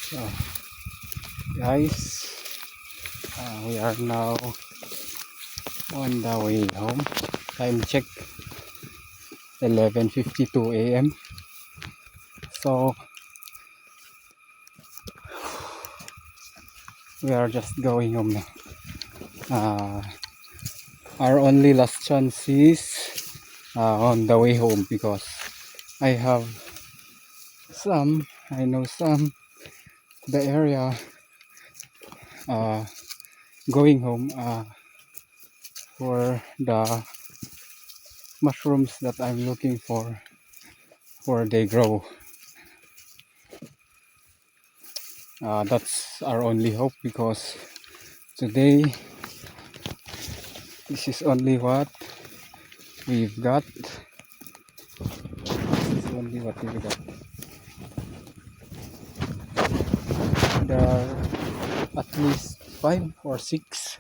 So guys, we are now on the way home. Time check 11:52 a.m. So we are just going home now. Our only last chance is on the way home, because I know some the area going home for the mushrooms that I'm looking for where they grow. That's our only hope, because today this is only what we've got. This is only what we've got. There are at least 5 or 6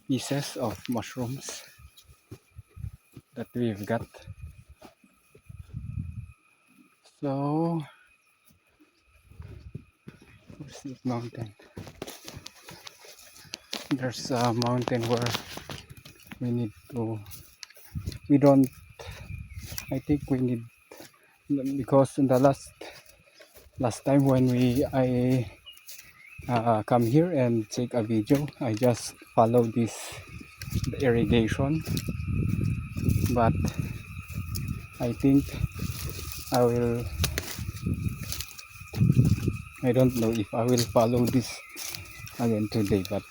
pieces of mushrooms that we've got. So where's this mountain? There's a mountain where we need to, we don't, I think we need, because in the last time when I come here and take a video, I just follow the irrigation, but I think I don't know if I will follow this again today, but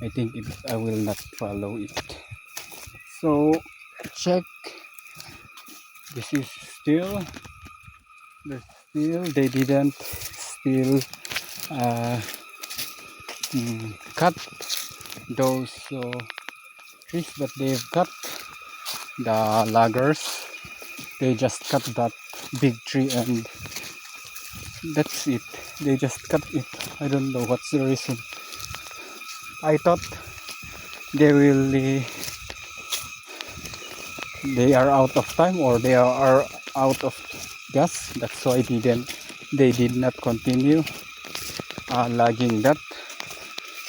I think I will not follow it. So check, this is still they didn't still cut those trees that they've cut, the loggers. They just cut that big tree and that's it. They just cut it. I don't know what's the reason. I thought they are out of time, or they are out of gas. That's why they did not continue logging that,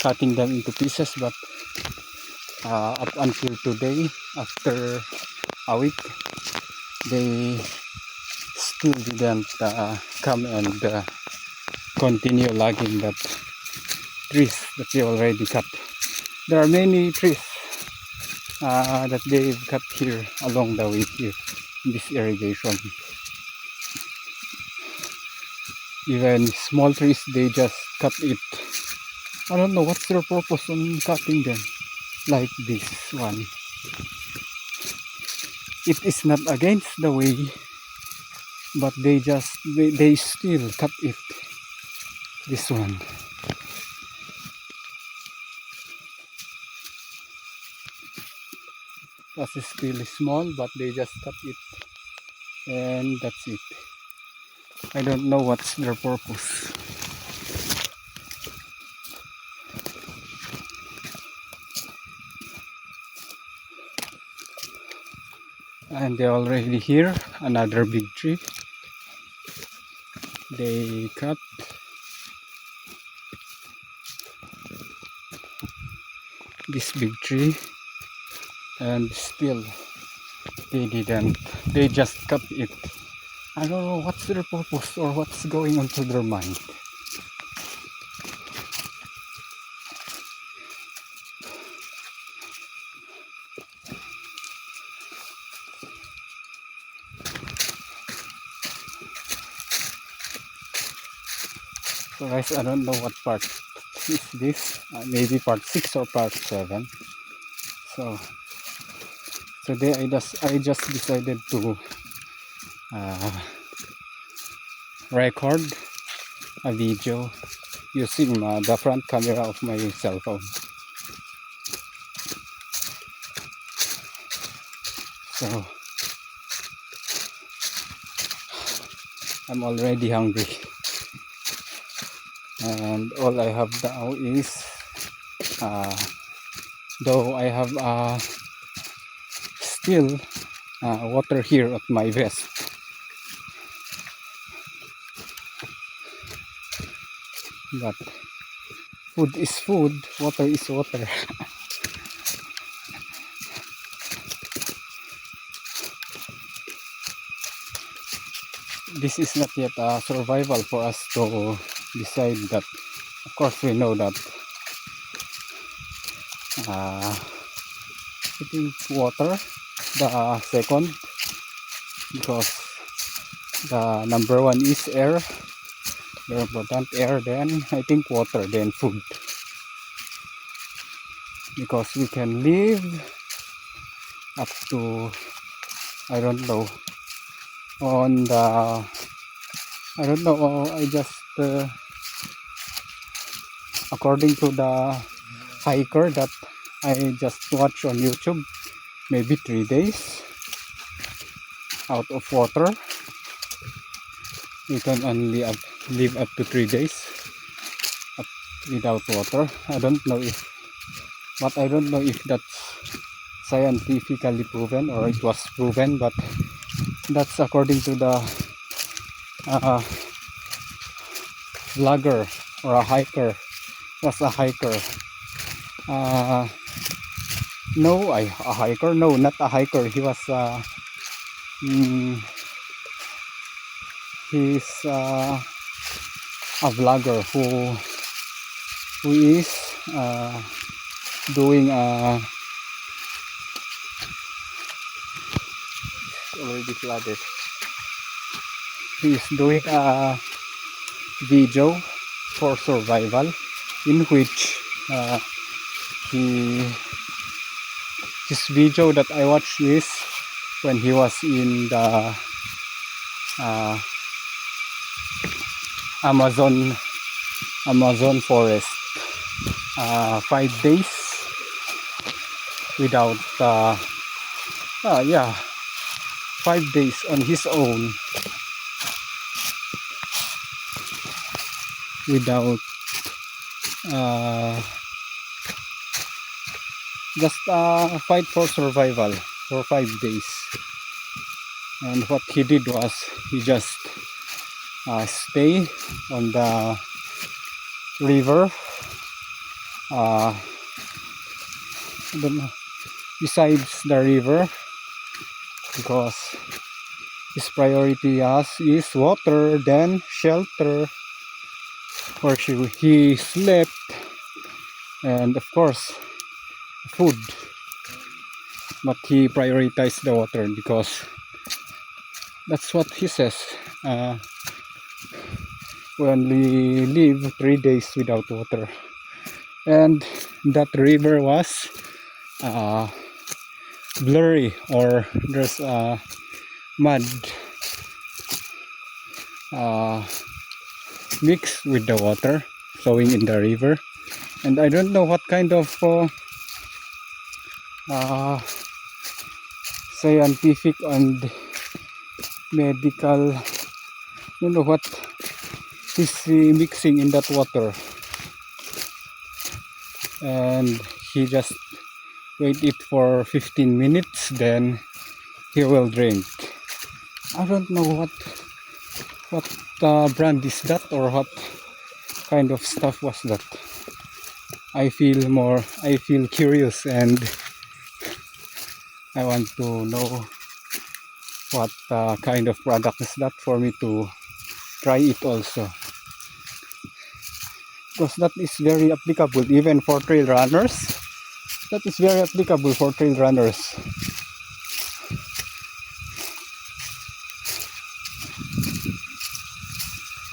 cutting them into pieces. But up until today, after a week, they still didn't come and continue logging that trees that they already cut. There are many trees that they've cut here along the way here in this irrigation. Even small trees, they just cut it. I don't know what's their purpose on cutting them like this one. It is not against the way, but they still cut it. This one. This is still small, but they just cut it, and that's it. I don't know what's their purpose. And they're already here, another big tree. They cut. This big tree, and still they just cut it. I don't know what's their purpose or what's going on to their mind. So guys, I don't know what part is this. Maybe part 6 or part 7. So today I just decided to record a video using the front camera of my cell phone. So I'm already hungry, and all I have now is though I have still water here at my vest, But food is food, water is water. This is not yet a survival for us to decide that. Of course, we know that putting water the second, because the number one is air, very important. Air, then I think water, then food, because we can live up to, I don't know, on the, I don't know, I just according to the hiker that I just watched on YouTube, maybe 3 days out of water. You can only live up to 3 days without water. I don't know if that's scientifically proven or it was proven, but that's according to the vlogger or a hiker. Was a hiker. No, a hiker? No, not a hiker. He was he's a vlogger who is doing already flooded. He's doing a video for survival, in which his video that I watched is when he was in the Amazon forest, 5 days without 5 days on his own without just fight for survival for 5 days. And what he did was he just stay on the river, besides the river, because his priority is water, then shelter where he slept, and of course food. But he prioritized the water because that's what he says. We only live 3 days without water, and that river was blurry, or there's mud mixed with the water flowing in the river. And I don't know what kind of scientific and medical, you know, what is mixing in that water, and he just wait it for 15 minutes, then he will drink. I don't know what brand is that, or what kind of stuff was that. I feel curious, and I want to know what kind of product is that for me to try it also, because that is very applicable even for trail runners. That is very applicable for trail runners.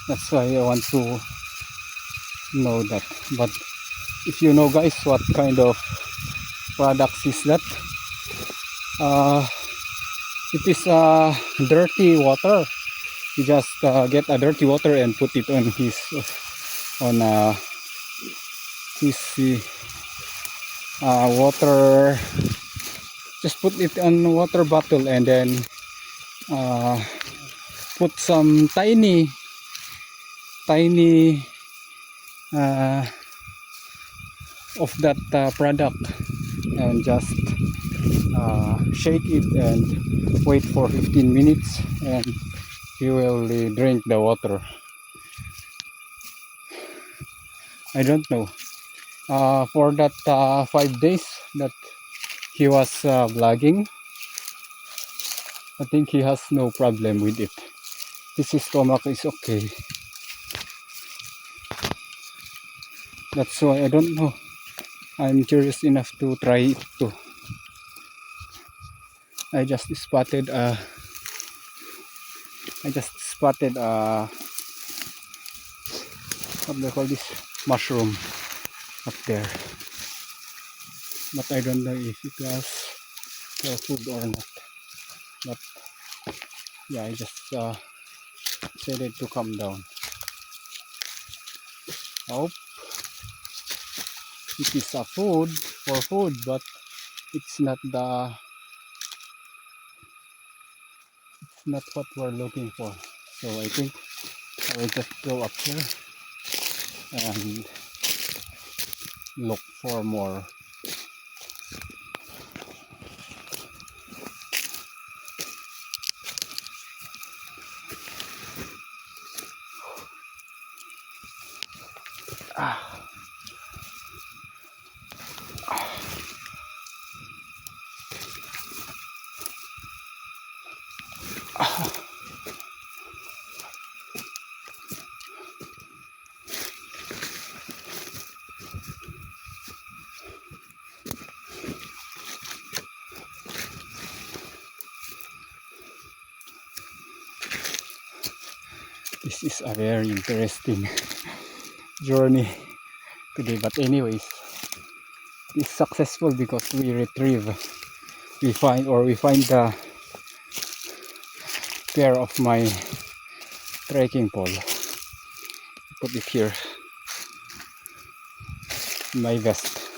That's why I want to know that. But if you know, guys, what kind of products is that, it is dirty water. You just get a dirty water and put it on his water. Just put it on water bottle, and then put some tiny of that product, and just shake it and wait for 15 minutes, and you will drink the water. I don't know. For that 5 days that he was vlogging, I think he has no problem with it. His stomach is okay. That's why I don't know. I'm curious enough to try it too. I just spotted what do they call this, mushroom up there, but I don't know if it was for food or not. But yeah, I just decided to come down. Hope it is a food for food, but it's not what we're looking for. So I think I will just go up here and look for more. This is a very interesting journey today, but anyways, it's successful because we find the pair of my trekking pole. Put it here in my vest.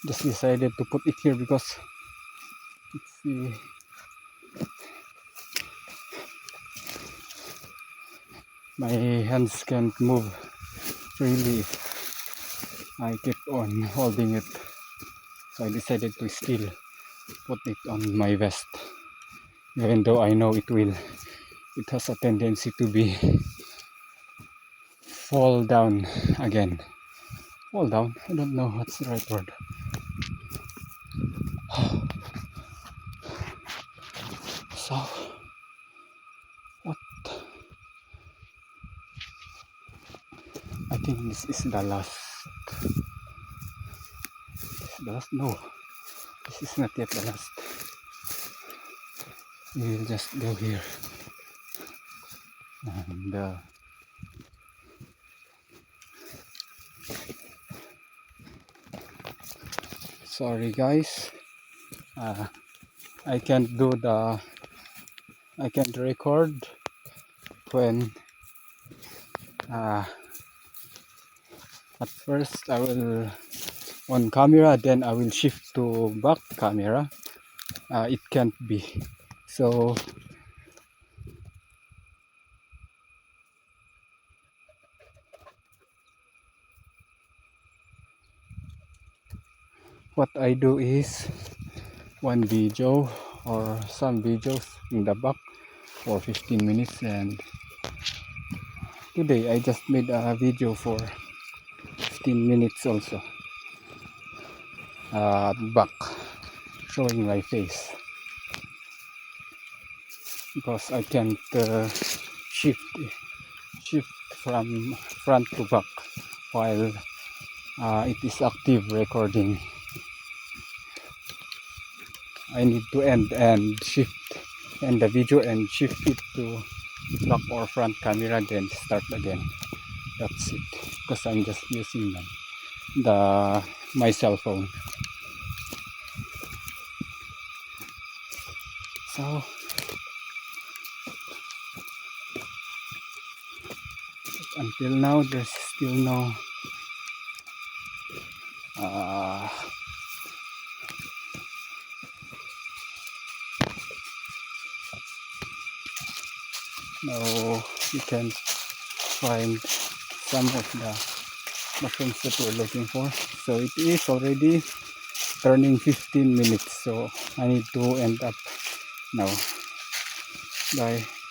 Just decided to put it here because it's my hands can't move freely if I keep on holding it. So I decided to still put it on my vest, even though I know it has a tendency to be fall down again. Fall down? I don't know what's the right word. So what? I think this is the last. No, this is not yet the last. We will just go here and sorry guys, I can't record when at first I will on camera, then I will shift to back camera. It can't be. So what I do is one video or some videos in the back for 15 minutes, and today I just made a video for 15 minutes also, back, showing my face because I can't shift from front to back while it is active recording. I need to end the video and shift it to back or front camera, then start again. That's it, because I'm just using my cell phone. So until now there's still no you can find some of the mushrooms that we're looking for. So it is already turning 15 minutes, so I need to end up now. Bye.